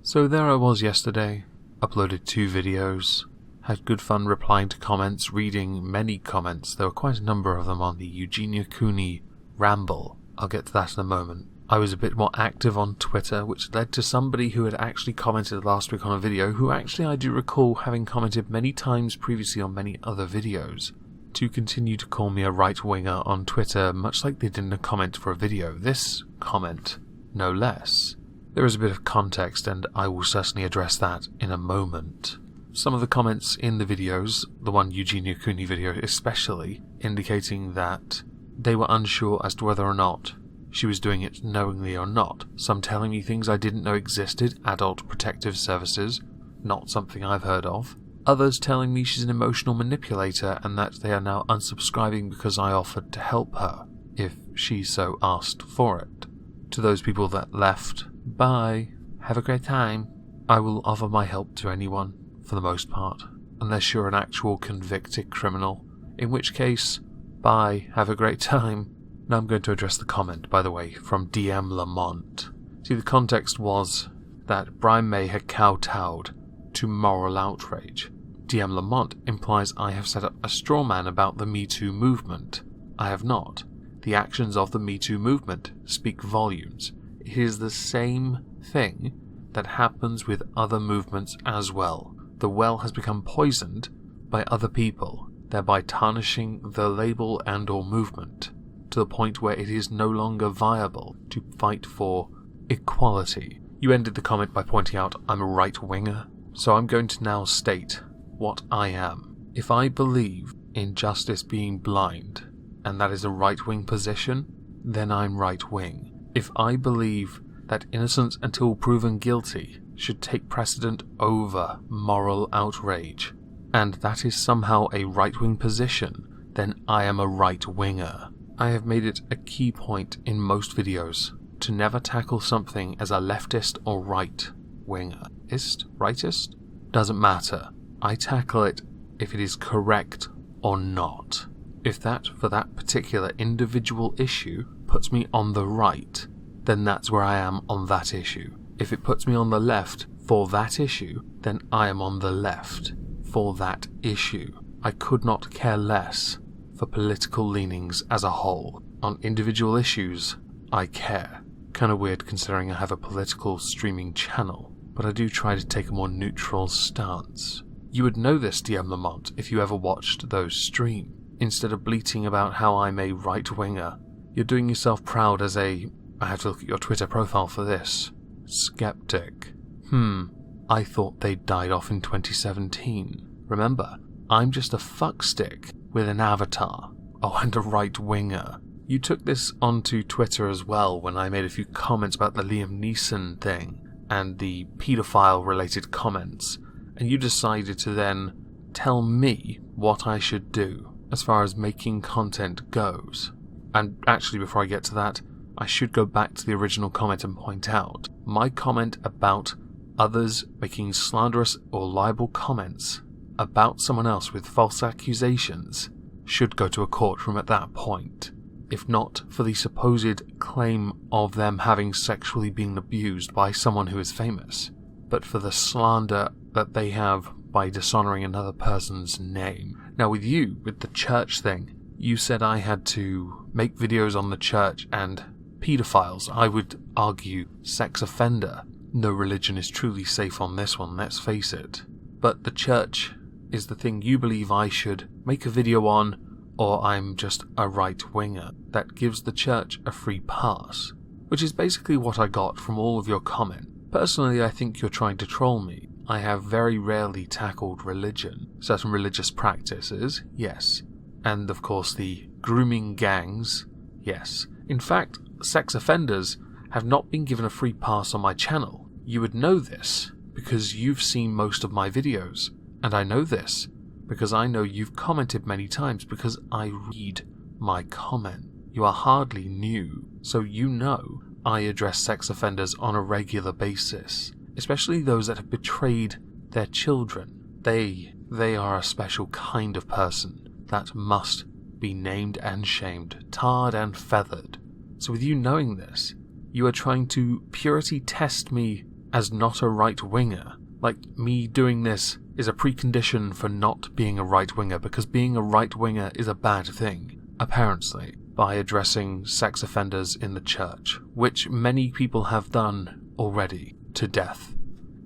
So there I was yesterday, uploaded 2 videos, had good fun replying to comments, reading many comments. There were quite a number of them on the Eugenia Cooney ramble. I'll get to that in a moment. I was a bit more active on Twitter, which led to somebody who had actually commented last week on a video, who actually I do recall having commented many times previously on many other videos, to continue to call me a right-winger on Twitter, much like they did in a comment for a video. This comment, no less. There is a bit of context, and I will certainly address that in a moment. Some of the comments in the videos, the one Eugenia Cooney video especially, indicating that they were unsure as to whether or not she was doing it knowingly or not. Some telling me things I didn't know existed, adult protective services, not something I've heard of. Others telling me she's an emotional manipulator and that they are now unsubscribing because I offered to help her, if she so asked for it. To those people that left, bye, have a great time. I will offer my help to anyone, for the most part, unless you're an actual convicted criminal, in which case, bye, have a great time. Now I'm going to address the comment, by the way, from DM Lamont. See, the context was that Brian May had kowtowed to moral outrage. DM Lamont implies I have set up a straw man about the Me Too movement. I have not. The actions of the Me Too movement speak volumes. It is the same thing that happens with other movements as well. The well has become poisoned by other people, thereby tarnishing the label and or movement, to the point where it is no longer viable to fight for equality. You ended the comment by pointing out I'm a right-winger, so I'm going to now state what I am. If I believe in justice being blind, and that is a right-wing position, then I'm right-wing. If I believe that innocence until proven guilty should take precedent over moral outrage, and that is somehow a right-wing position, then I am a right-winger. I have made it a key point in most videos to never tackle something as a leftist or right-winger. Rightist? Doesn't matter. I tackle it if it is correct or not. If that, for that particular individual issue, puts me on the right, then that's where I am on that issue. If it puts me on the left for that issue, then I am on the left for that issue. I could not care less for political leanings as a whole. On individual issues, I care. Kinda weird considering I have a political streaming channel, but I do try to take a more neutral stance. You would know this, DM Lamont, if you ever watched those streams. Instead of bleating about how I'm a right-winger, you're doing yourself proud as a, I have to look at your Twitter profile for this, skeptic. I thought they died off in 2017. Remember, I'm just a fuckstick with an avatar. Oh, and a right-winger. You took this onto Twitter as well when I made a few comments about the Liam Neeson thing and the paedophile-related comments, and you decided to then tell me what I should do as far as making content goes. And actually, before I get to that, I should go back to the original comment and point out my comment about others making slanderous or libel comments about someone else with false accusations should go to a courtroom at that point, if not for the supposed claim of them having sexually been abused by someone who is famous, but for the slander that they have by dishonoring another person's name. Now with you, with the church thing, you said I had to make videos on the church and pedophiles. I would argue sex offender. No religion is truly safe on this one, let's face it. But the church is the thing you believe I should make a video on, or I'm just a right-winger that gives the church a free pass, which is basically what I got from all of your comment. Personally, I think you're trying to troll me. I have very rarely tackled religion. Certain religious practices, yes. And of course the grooming gangs, yes. In fact, sex offenders have not been given a free pass on my channel. You would know this because you've seen most of my videos. And I know this because I know you've commented many times because I read my comment. You are hardly new, so you know I address sex offenders on a regular basis. Especially those that have betrayed their children. They are a special kind of person that must be named and shamed, tarred and feathered. So with you knowing this, you are trying to purity test me as not a right-winger. Like, me doing this is a precondition for not being a right-winger, because being a right-winger is a bad thing, apparently, by addressing sex offenders in the church, which many people have done already, to death.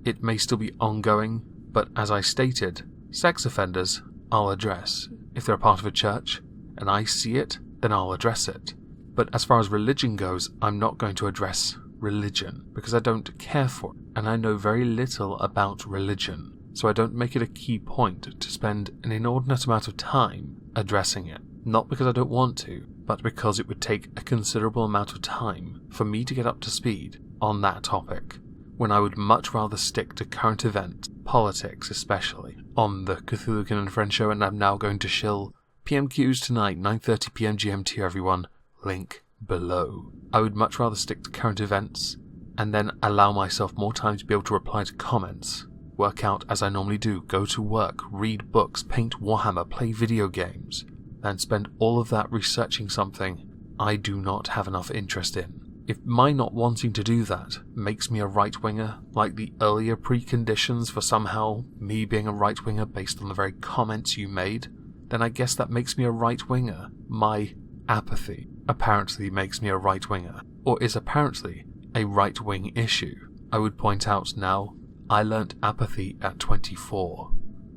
It may still be ongoing, but as I stated, sex offenders I'll address. If they're a part of a church, and I see it, then I'll address it. But as far as religion goes, I'm not going to address religion, because I don't care for it, and I know very little about religion, so I don't make it a key point to spend an inordinate amount of time addressing it. Not because I don't want to, but because it would take a considerable amount of time for me to get up to speed on that topic, when I would much rather stick to current events, politics especially, on the Cthulhu-Kin and Friends show, and I'm now going to shill PMQs tonight, 9:30 PM GMT everyone, link below. I would much rather stick to current events, and then allow myself more time to be able to reply to comments, work out as I normally do, go to work, read books, paint Warhammer, play video games, than spend all of that researching something I do not have enough interest in. If my not wanting to do that makes me a right-winger, like the earlier preconditions for somehow me being a right-winger based on the very comments you made, then I guess that makes me a right-winger. My apathy apparently makes me a right-winger, or is apparently a right-wing issue. I would point out now, I learnt apathy at 24,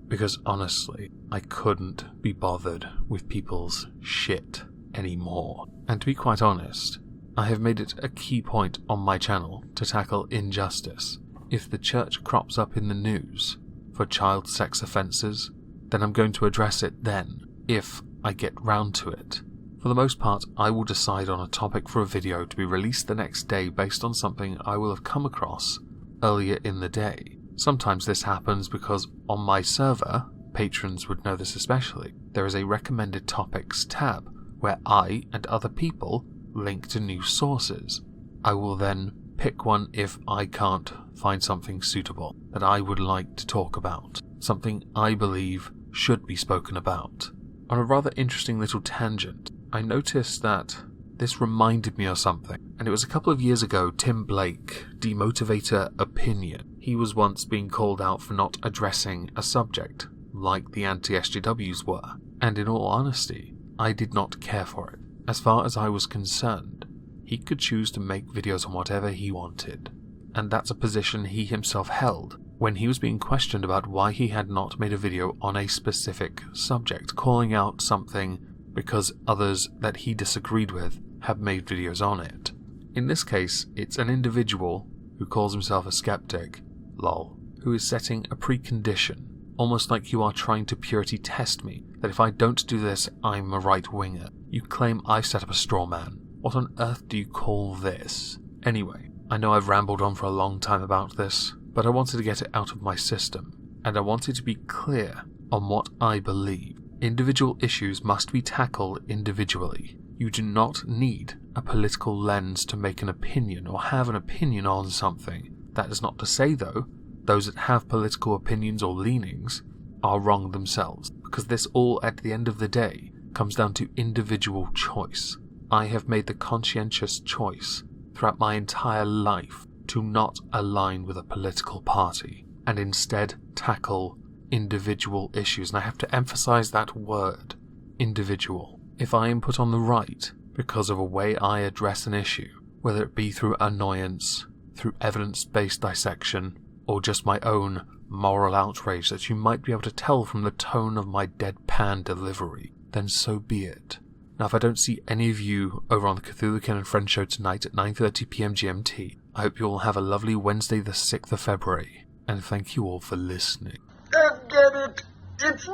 because honestly, I couldn't be bothered with people's shit anymore. And to be quite honest, I have made it a key point on my channel to tackle injustice. If the church crops up in the news for child sex offences, then I'm going to address it then, if I get round to it. For the most part, I will decide on a topic for a video to be released the next day based on something I will have come across earlier in the day. Sometimes this happens because on my server, patrons would know this especially, there is a recommended topics tab where I and other people link to new sources. I will then pick one if I can't find something suitable that I would like to talk about, something I believe should be spoken about. On a rather interesting little tangent, I noticed that this reminded me of something, and it was a couple of years ago. Tim Blake, Demotivator Opinion, he was once being called out for not addressing a subject like the anti-SJWs were, and in all honesty, I did not care for it. As far as I was concerned, he could choose to make videos on whatever he wanted, and that's a position he himself held when he was being questioned about why he had not made a video on a specific subject, calling out something because others that he disagreed with had made videos on it. In this case, it's an individual who calls himself a skeptic, lol, who is setting a precondition, almost like you are trying to purity test me, that if I don't do this, I'm a right-winger. You claim I've set up a straw man. What on earth do you call this? Anyway, I know I've rambled on for a long time about this, but I wanted to get it out of my system, and I wanted to be clear on what I believe. Individual issues must be tackled individually. You do not need a political lens to make an opinion or have an opinion on something. That is not to say, though, those that have political opinions or leanings are wrong themselves, because this all, at the end of the day, comes down to individual choice. I have made the conscientious choice throughout my entire life to not align with a political party, and instead tackle individual issues, and I have to emphasize that word, individual. If I am put on the right because of a way I address an issue, whether it be through annoyance, through evidence-based dissection, or just my own moral outrage that you might be able to tell from the tone of my deadpan delivery, then so be it. Now, if I don't see any of you over on the Cthulhu-Kin and Friends show tonight at 9:30 PM GMT, I hope you all have a lovely Wednesday the 6th of February, and thank you all for listening. I get it! It's me!